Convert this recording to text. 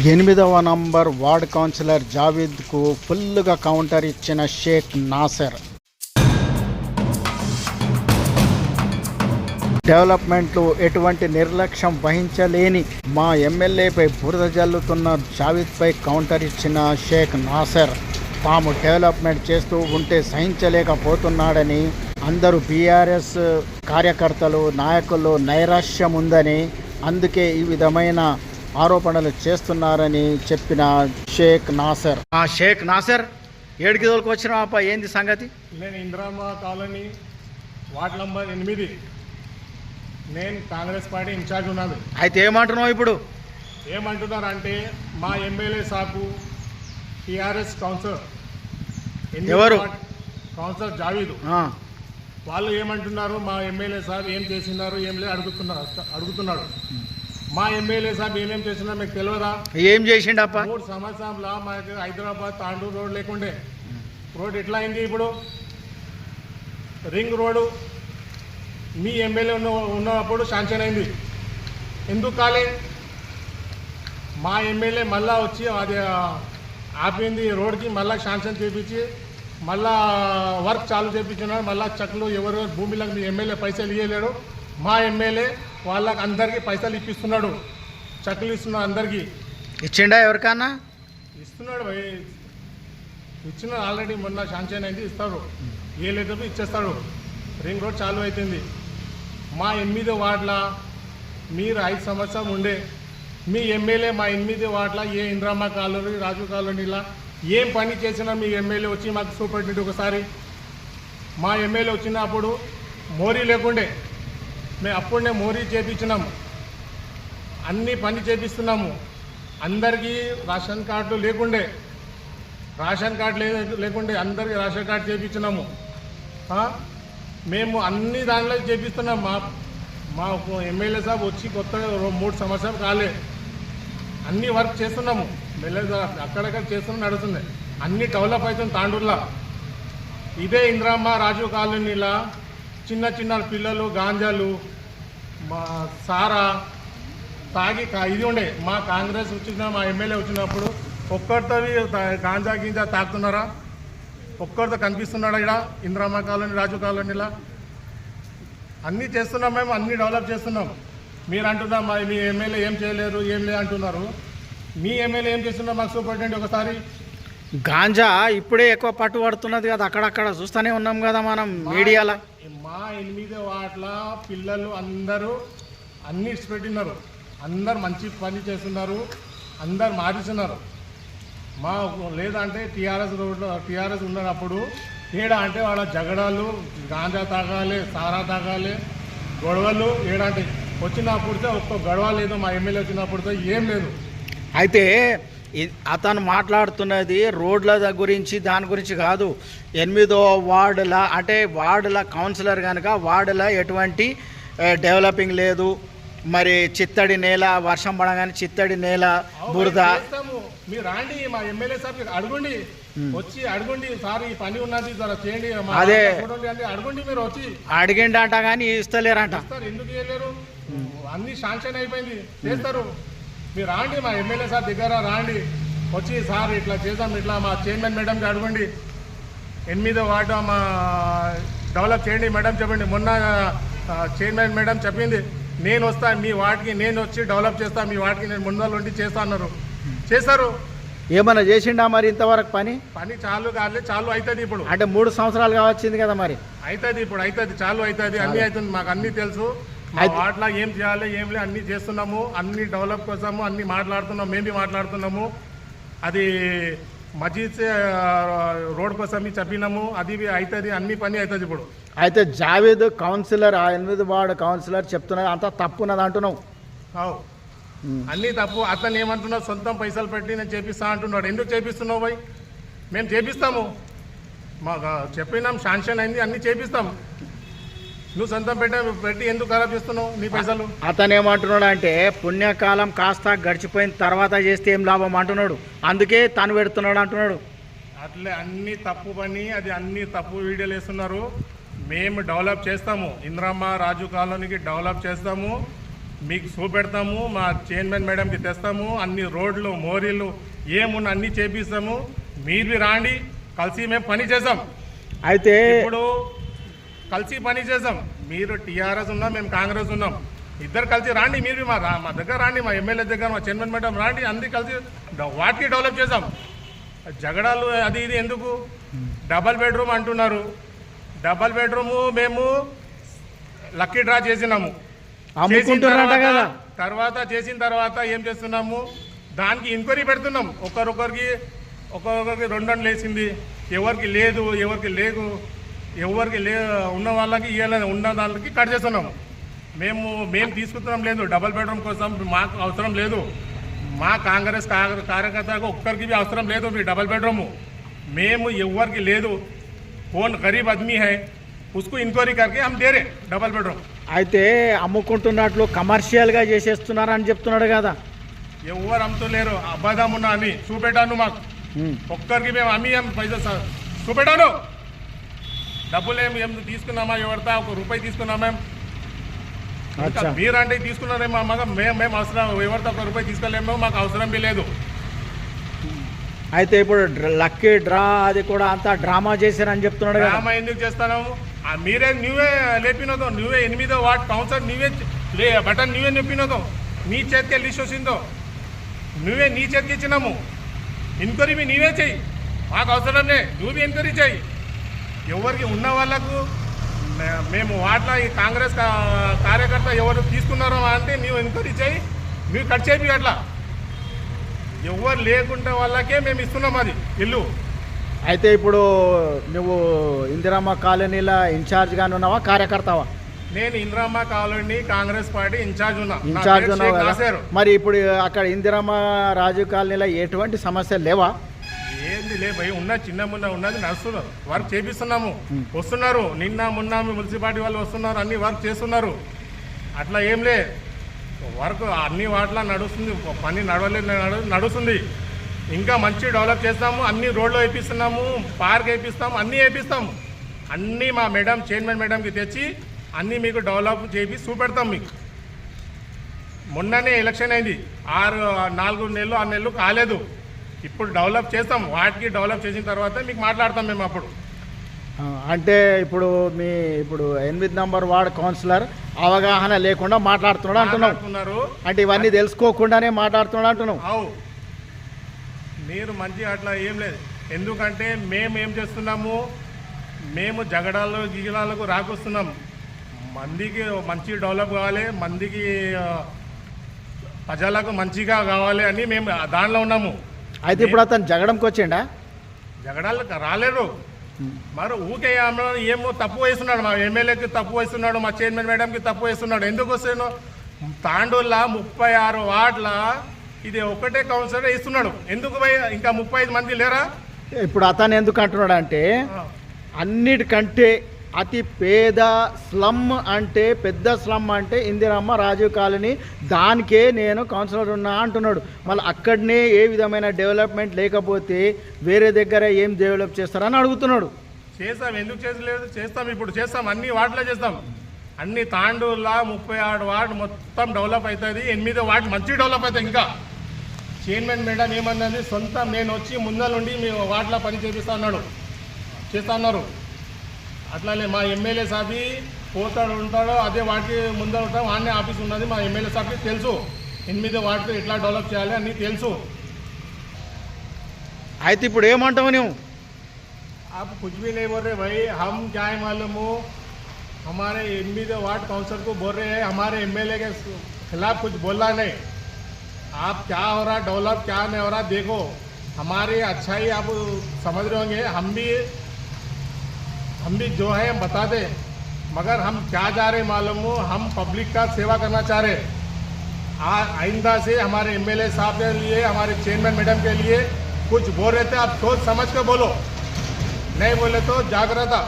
8వ number ward councillor జావీద్కు ఫుల్గా counter ఇచ్చిన షేక్ నాసర్. డెవలప్మెంట్లో ఎటువంటి నిర్లక్ష్యం వహించలేని మా ఎమ్మెల్యేపై బురద జల్లుతున్న జావీద్పై కౌంటర్ ఇచ్చిన షేక్ నాసర్ తాము డెవలప్మెంట్ చేస్తూ ఉంటే సహించలేకపోతున్నాడని, అందరూ బీఆర్ఎస్ కార్యకర్తలు నాయకులు నైరాశ్యం ఉందని, అందుకే ఈ విధమైన ఆరోపణలు చేస్తున్నారని చెప్పిన షేక్ నాసర్. షేక్ నాసర్ ఏడికి తోలుకు వచ్చినావా? ఏంది సంగతి? నేను ఇందిరామ్మ కాలనీ వార్డ్ నంబర్ 8, నేను కాంగ్రెస్ పార్టీ ఇన్ఛార్జ్ ఉన్నాను. అయితే ఏమంటున్నావు ఇప్పుడు? ఏమంటున్నారు అంటే మా ఎమ్మెల్యే సాబు టీఆర్ఎస్ కౌన్సిలర్ ఎవరు? కౌన్సిలర్ జావీద్ వాళ్ళు ఏమంటున్నారు, మా ఎమ్మెల్యే సాబ్ ఏం చేసినారు ఏం లేదు అడుగుతున్నాడు. మా ఎమ్మెల్యే సాబ్ ఏమేం చేసినా మీకు తెలియదా? ఏం చేసిండప్ప? 3 సంవత్సరంలో మాకు హైదరాబాద్ తాండూరు రోడ్ లేకుండే రోడ్ ఎట్లా అయింది? ఇప్పుడు రింగ్ రోడ్డు మీ ఎమ్మెల్యే ఉన్నప్పుడు శాంక్షన్ అయింది, ఎందుకు కాలే? మా ఎమ్మెల్యే మళ్ళా వచ్చి అది ఆపింది రోడ్కి, మళ్ళీ శాంక్షన్ చేపించి మళ్ళా వర్క్ చాలు చేయించున్నాడు. మళ్ళీ చెక్లు ఎవరు భూమిలకు మీ ఎమ్మెల్యే పైసలు ఇవ్వలేడు, మా ఎమ్మెల్యే వాళ్ళకి అందరికీ పైసలు ఇప్పిస్తున్నాడు, చెక్లు ఇస్తున్నాడు అందరికీ. ఇచ్చిండా? ఎవరికన్నా ఇస్తున్నాడు భయ్, ఇచ్చినాడు ఆల్రెడీ, మొన్న శాంక్షన్ అయింది, ఇస్తారు. ఏ లేదు ఇచ్చేస్తాడు. రింగ్ రోడ్ చాలు అవుతుంది. మా 8 వార్డుల మీరు 5 సంవత్సరం ఉండే మీ ఎమ్మెల్యే మా 8 వార్డుల ఏ ఇందిరామ్మ కాలనీ రాజు కాలనీలా ఏం పని చేసినా మీ ఎమ్మెల్యే వచ్చి మాకు చూపెట్టింది ఒకసారి. మా ఎమ్మెల్యే వచ్చినప్పుడు మోరీ లేకుండే, మేము అప్పుడే మోరీ చేపించినాము, అన్ని పని చేపిస్తున్నాము. అందరికీ రేషన్ కార్డులు లేకుండే, రేషన్ కార్డు లేకుండే అందరికీ రేషన్ కార్డు చేపించినాము. మేము అన్ని దానిలో చేపిస్తున్నాం. మా ఎమ్మెల్యే సాబ్ వచ్చి కొత్తగా 3 సంవత్సరాలు కాలే, అన్ని వర్క్ చేస్తున్నాము. మెల్లగా అక్కడక్కడ చేస్తున్నా నడుస్తుంది, అన్ని డెవలప్ అవుతుంది తాండూరులో. ఇదే ఇందిరామ్మ రాజీవ్ కాలనీలా చిన్న చిన్న పిల్లలు గాంజాలు సారా తాగి ఇది ఉండే. మా కాంగ్రెస్ వచ్చిన మా ఎమ్మెల్యే వచ్చినప్పుడు ఒక్కరితో గాంజా గింజా తాగుతున్నారా? ఒక్కరితో కనిపిస్తున్నాడా? ఇక్కడ ఇందిరామ్మ కాలనీ రాజు కాలనీలా అన్నీ చేస్తున్నాం, మేము అన్నీ డెవలప్ చేస్తున్నాం. మీరు అంటున్నా మీ ఎమ్మెల్యే ఏం చేయలేరు ఏం లేదు అంటున్నారు. మీ ఎమ్మెల్యే ఏం చేస్తున్నారు మాకు చూపెట్టండి ఒకసారి. గాంజా ఇప్పుడే ఎక్కువ పట్టు పడుతున్నది కదా, అక్కడక్కడ చూస్తూనే ఉన్నాం కదా మనం మీడియాలో. మా 8 వార్డుల పిల్లలు అందరూ అన్నీ ఇష్టపెట్టినారు, అందరు మంచి పని చేస్తున్నారు, అందరు మారిస్తున్నారు. మా లేదంటే టీఆర్ఎస్ ఉన్నప్పుడు ఏడా అంటే వాళ్ళ జగడాలు, గాంజా తాగాలి, సారా తాగాలి, గొడవలు ఏడంటే వచ్చినప్పుడుతో ఒక్క గొడవ లేదు. మా ఎమ్మెల్యే వచ్చినప్పుడుతో ఏం లేదు. అయితే అతను మాట్లాడుతున్నది రోడ్ల గురించి, దాని గురించి కాదు. 8వ వార్డుల అంటే వార్డుల కౌన్సిలర్ కనుక వార్డుల ఎటువంటి డెవలపింగ్ లేదు, మరి చిత్తడి నేల, వర్షం పడగానే చిత్తడి నేల, బురద. మీరు రాండి మా ఎమ్మెల్యే సార్ అడగండి, వచ్చి అడగండి, సార్ ఈ పని ఉన్నది చేయండి, అదే అడగండి. మీరు వచ్చి అడిగిండంట కానీ ఇస్తలేరంట. ఎందుకు చేయలేరు? అన్ని శాంక్షన్ అయిపోయింది, చేస్తారు. మీరు రాండి మా ఎమ్మెల్యే సార్ దగ్గర రాండి, వచ్చి సార్ ఇట్లా చేద్దాం, ఇట్లా మా చైర్మన్ మేడంకి అడగండి, 8వ వార్డు మా డెవలప్ చేయండి మేడం చెప్పండి. మొన్న చైర్మన్ మేడం చెప్పింది, నేను వస్తా మీ వార్డుకి, నేను వచ్చి డెవలప్ చేస్తా, మీ వార్డుకి నేను ముందర ఉండి చేస్తా అన్నారు, చేస్తారు. ఏమన్నా చేసిండా మరి ఇంతవరకు? పని చాలు కాలే, చాలు అవుతుంది ఇప్పుడు. అంటే 3 సంవత్సరాలు కావచ్చింది కదా, మరి అవుతుంది ఇప్పుడు, అవుతుంది, చాలు అవుతుంది, అన్నీ అవుతుంది. మాకు అన్నీ తెలుసు, వాటిలో ఏం చేయాలి ఏం లేదు అన్నీ చేస్తున్నాము, అన్ని డెవలప్ కోసము అన్నీ మాట్లాడుతున్నాము, మేము మాట్లాడుతున్నాము. అది మజీద్ రోడ్ కోసం చెప్పినాము, అది అవుతుంది, అన్ని పని అవుతుంది ఇప్పుడు. అయితే జావీద్ కౌన్సిలర్, 8వ వార్డు కౌన్సిలర్ చెప్తున్నారు అంతా తప్పున్నది అంటున్నావు. అన్నీ తప్పు. అతను ఏమంటున్నావు, సొంతం పైసలు పెట్టి నేను చేపిస్తా అంటున్నాడు. ఎందుకు చేపిస్తున్నావు భయ్? మేము చేపిస్తాము, మాకు చెప్పినాం, శాంక్షన్ అయింది, అన్నీ చేపిస్తాం. నువ్వు సొంతం పెట్టి ఎందుకు ఖరాబ్ చేస్తున్నావు నీ పైసలు? అతను ఏమంటున్నాడు అంటే పుణ్యకాలం కాస్త గడిచిపోయిన తర్వాత చేస్తే ఏం లాభం అంటున్నాడు, అందుకే తను పెడుతున్నాడు అంటున్నాడు. అట్లే అన్ని తప్పు పని, అది అన్ని తప్పు వీడియోలు వేస్తున్నారు. మేము డెవలప్ చేస్తాము, ఇందిరమ్మ రాజు కాలనీకి డెవలప్ చేస్తాము. మీకు చూపెడతాము, మా చైర్మన్ మేడంకి తెస్తాము, అన్ని రోడ్లు మోరీలు ఏమున్నా అన్ని చేపిస్తాము. మీరు రాండి, కలిసి మేము పని చేద్దాం. అయితే ఇప్పుడు కలిసి పని చేద్దాం. మీరు టీఆర్ఎస్ ఉన్నాం, మేము కాంగ్రెస్ ఉన్నాం, ఇద్దరు కలిసి రాండి. మీరు మా దగ్గర రాండి, మా ఎమ్మెల్యే దగ్గర, మా చైర్మన్ మేడం రాండి, అందరి కలిసి వాటికి డెవలప్ చేద్దాం. జగడాలు అది ఇది ఎందుకు? డబల్ బెడ్రూమ్ అంటున్నారు. డబల్ బెడ్రూము మేము లక్కీ డ్రా చేసినాము. తర్వాత చేసిన తర్వాత ఏం చేస్తున్నాము, దానికి ఎంక్వైరీ పెడుతున్నాం. ఒక్కొక్కరికి 2 లేచింది, ఎవరికి లేదు, ఉన్న వాళ్ళకి ఉన్న దానికి కట్ చేస్తున్నాము. మేము తీసుకుంటున్నాం లేదు, డబల్ బెడ్రూమ్ కోసం మాకు అవసరం లేదు. మా కాంగ్రెస్ కార్యకర్తకు ఒక్కరికి అవసరం లేదు మీ డబల్ బెడ్రూమ్. మేము ఎవరికి లేదు, कौन गरीब आदमी है उसको इंक्वायरी करके हम दे रहे डबल बेडरूम. అయితే అమ్ముకుంటున్నట్లు కమర్షియల్గా చేసేస్తున్నారని చెప్తున్నాడు కదా. ఎవరు అమ్ముతలేరు, అబద్ధం ఉన్నా అని చూపెట్టాను. మాకు ఒక్కరికి మేము అమ్మి పైసా చూపెట్టాను. డబ్బులు ఏం తీసుకున్నామా, ఎవరితో ₹1 తీసుకున్నామా? మీరంటే తీసుకున్నారేమో, మేము అవసరం ఎవరితో ₹1 తీసుకోలేమో, మాకు అవసరం లేదు. అయితే ఇప్పుడు లక్కీ డ్రా అది కూడా అంతా డ్రామా చేశారని చెప్తున్నాడు. డ్రామా ఎందుకు చేస్తాను? నువ్వే లేపినదో, నువ్వే 8వ వార్డ్ కౌన్సిలర్, నువ్వే బటన్ నువ్వే నొప్పినదో, నీ చేతికి లిస్ట్ వచ్చిందో నువ్వే నీ చేతికి ఇచ్చినాము. ఎంక్వైరీ నీవే చెయ్యి, మాకు అవసరం లే. నువ్వు ఎంక్వైరీ చెయ్యి. ఎవరికి ఉన్న వాళ్ళకు మేము వాట్ల ఈ కాంగ్రెస్ కార్యకర్త ఎవరు తీసుకున్నారో అంటే నువ్వు ఎంక్వైరీ చెయ్యి, నువ్వు కట్ చేయి. అట్లా ఎవరు లేకుంటే వాళ్ళకే మేము ఇస్తున్నాం అది ఇల్లు. అయితే ఇప్పుడు నువ్వు ఇందిరమ్మ కాలనీలో ఇన్ఛార్జ్గా ఉన్నావా, కార్యకర్తవా? నేను Indiramma colony Congress party incharge ఉన్నావు. మరి ఇప్పుడు అక్కడ ఇందిరమ్మ రాజు కాలనీలో ఎటువంటి సమస్యలు లేవా? ఏంది లే భయ, ఉన్న చిన్న మున్న ఉన్నది నడుస్తున్నారు, వర్క్ చేపిస్తున్నాము. వస్తున్నారు, నిన్న మొన్న మున్సిపాలిటీ వాళ్ళు వస్తున్నారు, అన్ని వర్క్ చేస్తున్నారు. అట్లా ఏం లే, వర్క్ అన్ని వాటిలో నడుస్తుంది, పని నడుస్తుంది. ఇంకా మంచి డెవలప్ చేస్తాము. అన్ని రోడ్లు వేపిస్తున్నాము, పార్క్ వేపిస్తాము, అన్నీ వేపిస్తాము. అన్నీ మా మేడం చైర్మన్ మేడంకి తెచ్చి అన్నీ మీకు డెవలప్ చేసి చూపెడతాం. మీకు మొన్ననే ఎలక్షన్ అయింది, 4 నెలలు 6 నెలలు కాలేదు. ఇప్పుడు డెవలప్ చేస్తాం. వాటికి డెవలప్ చేసిన తర్వాత మీకు మాట్లాడతాం మేము అప్పుడు. అంటే ఇప్పుడు 8 నంబర్ వార్డ్ కౌన్సిలర్ అవగాహన లేకుండా మాట్లాడుతున్నాడు అంటున్నారు. అంటే ఇవన్నీ తెలుసుకోకుండానే మాట్లాడుతున్నాడు అంటున్నావు. అవు, మీరు మంచి అట్లా ఏం లేదు. ఎందుకంటే మేము ఏం చేస్తున్నాము, మేము జిగడాలకు రాకొస్తున్నాం. మందికి మంచి డెవలప్ కావాలి, మందికి ప్రజలకు మంచిగా కావాలి అని మేము దానిలో ఉన్నాము. అయితే ఇప్పుడు అతను జగడంకి వచ్చిండా? జగడాలకు రాలేరు. మరి ఊకే ఏమో తప్పు వేస్తున్నాడు, మా ఎమ్మెల్యేకి తప్పు వేస్తున్నాడు, మా చైర్మన్ మేడంకి తప్పు వేస్తున్నాడు. ఎందుకు వస్తాను? తాండూరులో 36 వార్డుల ఇది ఒకటే కౌన్సిలర్ వేస్తున్నాడు. ఎందుకు ఇంకా 35 మంది లేరా? ఇప్పుడు అతను ఎందుకు అంటున్నాడు అంటే, అన్నిటికంటే అతి పేద స్లమ్ అంటే, పెద్ద స్లమ్ అంటే ఇందిరమ్మ రాజీవ్ కాలనీ, దానికే నేను కౌన్సిలర్ ఉన్నా అంటున్నాడు. మళ్ళీ అక్కడనే ఏ విధమైన డెవలప్మెంట్ లేకపోతే వేరే దగ్గర ఏం డెవలప్ చేస్తారని అడుగుతున్నాడు. చేస్తాం, ఎందుకు చేసలేదు? చేస్తాం, ఇప్పుడు చేస్తాం, అన్ని వార్డులో చేస్తాం. అన్ని తాండూరులో 36 వార్డు మొత్తం డెవలప్ అవుతుంది. 8వ వార్డు మంచి డెవలప్ అవుతుంది. ఇంకా చైర్మన్ మేడం ఏమన్నది, సొంతం నేను వచ్చి ముందరుండి మీ వార్డులో పని చేపిస్తా అన్నారు. అట్లానే మా ఎమ్మెల్యే సాబి ఉంటాడో అదే వాటికి ముందర ఉంటాం, వాడినే ఆఫీస్ ఉన్నది. మా ఎమ్మెల్యే సాబ్కి తెలుసు 8వ వార్డుతో ఎట్లా డెవలప్ చేయాలి అని తెలుసు. అయితే ఇప్పుడు ఏమంటావు నువ్వు? आप कुछ भी नहीं बोल रहे भाई, हम क्या है मालूम हो, हमारे 8वे वार्ड काउंसिलर को बोल रहे हैं, हमारे एमएलए के खिलाफ कुछ बोलना नहीं. आप क्या हो रहा, डेवलप क्या नहीं हो रहा देखो. हमारी अच्छाई आप समझ रहे होंगे, हम भी जो है हम बता दें, मगर हम क्या जा रहे मालूम हो, हम पब्लिक का सेवा करना चाह रहे. आइंदा से हमारे एमएलए साहब के लिए, हमारे चेयरमैन मैडम के लिए कुछ बोल रहे थे, आप सोच समझ कर बोलो, नहीं बोले तो जागरूकता.